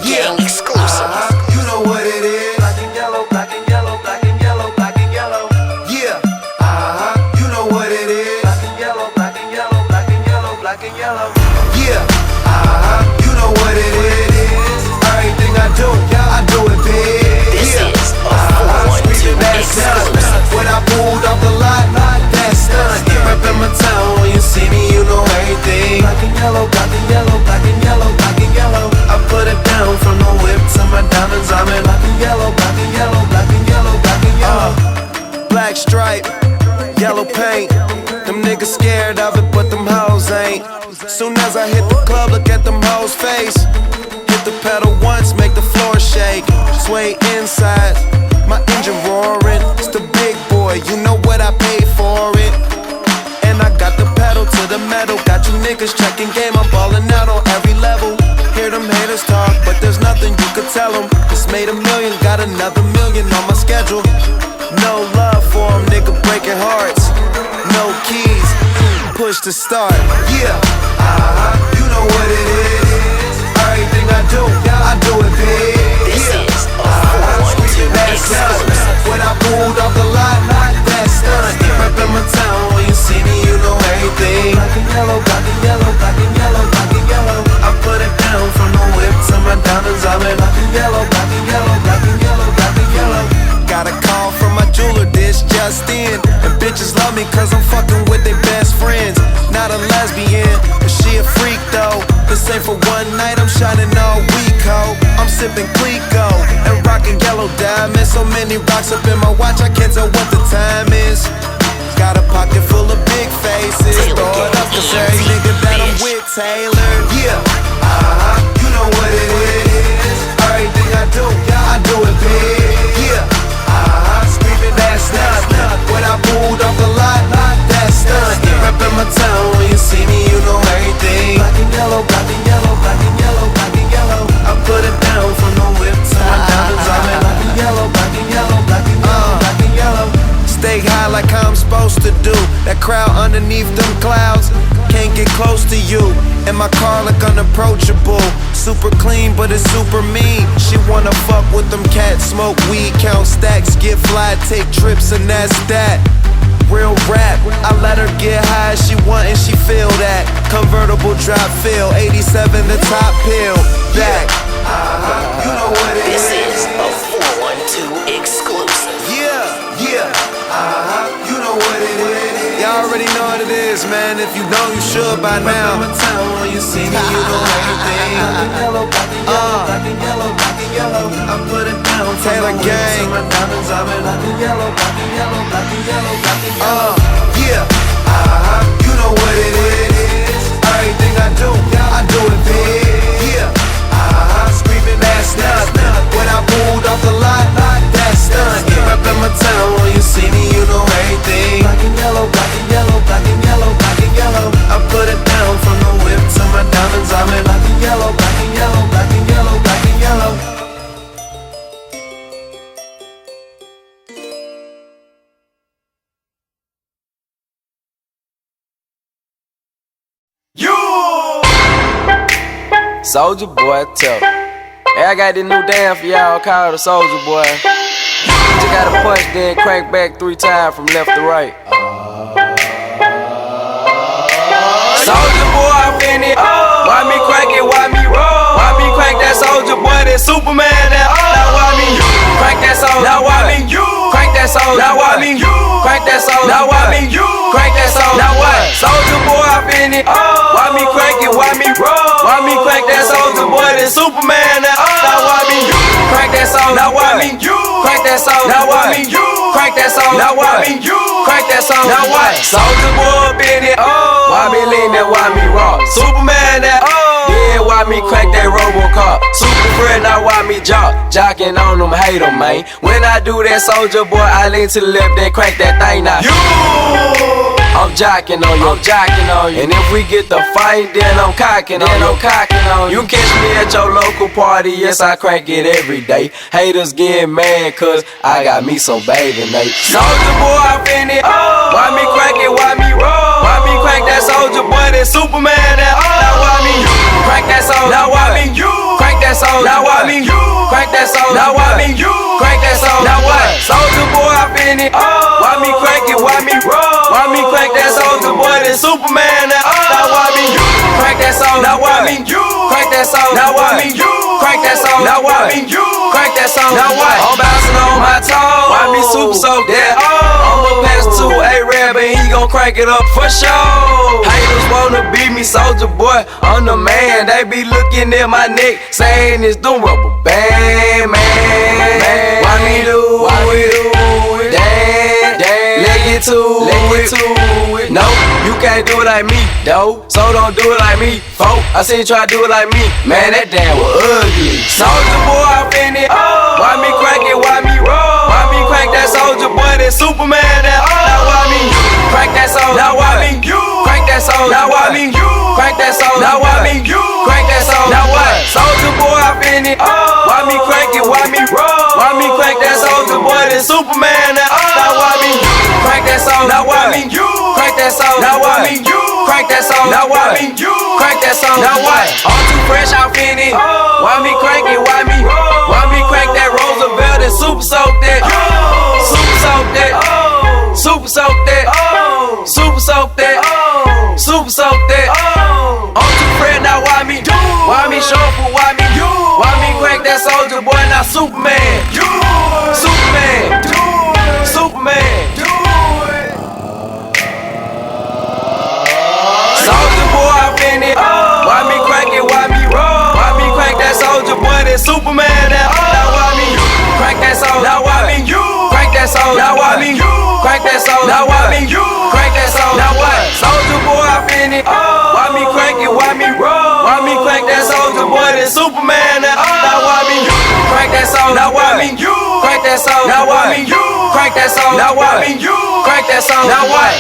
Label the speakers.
Speaker 1: Gang exclusive.
Speaker 2: You know what it is. Black and yellow, black and yellow, black and yellow, black and yellow. Yeah. You know what it is. Black and yellow, black and yellow, black and yellow, black and yellow. Yeah. You know what it is. Everything I do it big.
Speaker 1: This
Speaker 2: Yeah.
Speaker 1: is a 412 exclusive.
Speaker 2: When I pulled off the lot, that's done. Reppin' my town, when you see me, you know everything. Black and yellow, black and yellow, black and yellow, black and yellow. I put it down from the whip to my diamonds. I'm in black and yellow, black and yellow, black and yellow, black and yellow. Black stripe, yellow paint. Them niggas scared of it, but them hoes ain't. Soon as I hit the club, look at them hoes' face. Hit the pedal once, make the floor shake. Sway inside, my engine roaring. It's the big boy, you know what I paid for it. And I got the pedal to the metal. Got you niggas checking game, I'm ballin' out on every level. Hear them haters talk, but there's nothing you could tell them. Just made a million, got another million on my schedule. No love for them, nigga breaking hearts. No keys, push to start. Yeah, you know what it is. Everything I do it big.
Speaker 1: This
Speaker 2: Yeah.
Speaker 1: is a 412 exclusive.
Speaker 2: When I pulled off the lot, that's done. Reppin' my town, when you see me, you know everything. Black and yellow, black and yellow, black and yellow, black and yellow. I put it down from the whip to my diamonds. I'm in black and yellow, black and yellow, black and yellow, black and yellow. Got a call from my jeweler, this just in. And bitches love me cause I'm fucking with their best friends. Not a lesbian, but she a freak though. This ain't for one night, I'm shining all week, ho. I'm sipping Clico and rocking yellow diamonds. So many rocks up in my watch, I can't tell what the time is. Got a pocket full of big faces. Throw it up to every nigga that I'm with, Taylor. Yeah, you know what it is. Everything I do it big. Yeah, screaming that's not. When I pulled off the lot, that's done. Reppin' my town, when you see me, you know everything. Black and yellow, black and yellow, black and yellow, black and yellow. I put it down from the whip to my diamonds. I'm in black and yellow, black and yellow, black and yellow, black and yellow. Stay high like I'm supposed to do. That crowd underneath them clouds can't get close to you. And my car look unapproachable. Super clean, but it's super mean. She wanna fuck with them cats, smoke weed, count stacks, get fly, take trips, and that's that. Real rap, I let her get high, she want and she feel that. Convertible drop feel, 87 the top pill, back. You know what it is.
Speaker 1: This is a 412 exclusive.
Speaker 2: Yeah, you know what it is. Y'all already know what it is, man. If you don't, you should by now. When you see me, you know everything. Black and yellow, black and yellow, I put it down. Taylor gang. My diamonds, I'm in black and yellow, black and yellow, black and yellow, black and yellow. Yeah, you know what it is. Everything I do it big. Yeah, screaming that's not. When I pulled off the lot, that's done. Reppin' my town, when you see me, you know everything. Black and yellow, black and yellow, black and yellow, black and yellow. I put it down from the whip to my diamonds. I'm in black and yellow, black and yellow, black and yellow, black and yellow.
Speaker 3: Soldier Boy, tough. Hey, I got this new dance for y'all called the Soldier Boy. You just gotta punch, then crank back 3 times from left to right. Soldier Boy, I'm in it. Why me crank it? Why me roll? Why me crank that Soldier Boy? That Superman? That now why me crank that Soldier? Now why me crank that Soldier? Now why me crank that Soldier? Now why me crank that Soldier? Now what? Soldier Boy, I'm in it. Why me crank it? Why me roll? Why me crank that Soldier Boy? That Superman? That now why me crank that Soldier? Now why me crank that Soldier? Now why me crank that Soldier? Now why me crank that Soldier? Now what? Soldier Boy, up in it. Why me lean that? Why me rock? Superman? That yeah, why me crank that Robocop? Super friend, now why me jocking on them, hate them, man. When I do that Soldier Boy, I lean to the left, then crank that thing now. I'm jocking on you, And if we get the fight, then I'm cocking on you. You can catch me at your local party, yes, I crank it every day. Haters get mad, cause I got me some bathing Nate. Soldier Boy, I'm in it. Why me crank it? Why me roll? Why me crank that Soldier Boy? That Superman? That now why me crank that Soldier? Now why me crank that Soldier? Now why that song. Now why me? You crank that song. Now what? Soldier boy, I fin it. Why me crank it? Why me roll? Why me crank that soldier boy? Then Superman. Now why me? You crank that song. Now why me? You crank that song. Now why me? You crank that song. Now why me? You crank that song. Now what? I'm bouncing on my toes. Why me super soak that? I'ma pass to A-Rab and he gon' crank it up for sure. Haters wanna beat me, soldier boy, I'm the man. They be looking at my neck, saying it's the rubber band, man. Why me do it? Damn, let get to it. No, you can't do it like me, though. So don't do it like me, folk. I seen you try to do it like me, man. That damn was ugly. Soldier boy, I fin it. Why me crank it? Why me roll? Why me crank that soldier boy? That Superman. Now why me crank that song? Now why me crank that song? Now why me crank that song? Now why me crank that song? Now what? Soldier boy, I fin it. Why me crank it? Why me roll? Why me crank that soldier boy? That Superman. Now why me crank that song? Now why me crank that song? Now why me crank that song? Now why me crank that song? Now what? I'm too fresh, I fin it. Why me crank it? Why me crank that Roosevelt and super soak that? Super soak that. Super soak that. Super soak that. Super soak that. I'm too fresh, now why me? Why me shuffle? Why me crank that soldier boy? Now Superman. Superman. Superman. Soldier boy, I fin it. Why me crank it? Why me roll? Why me crank that soldier boy? That Superman. Now why me crank that song? Now why me crank that song? Now why me crank that song? Now why me crank that song? Now what? Soldier boy, I fin it. Why me crank it? Why me roll? Why me crank that soldier boy? That Superman. Now why me crank that song? Now why me crank that song? Now why me crank that song? Now why me crank that song? Now what?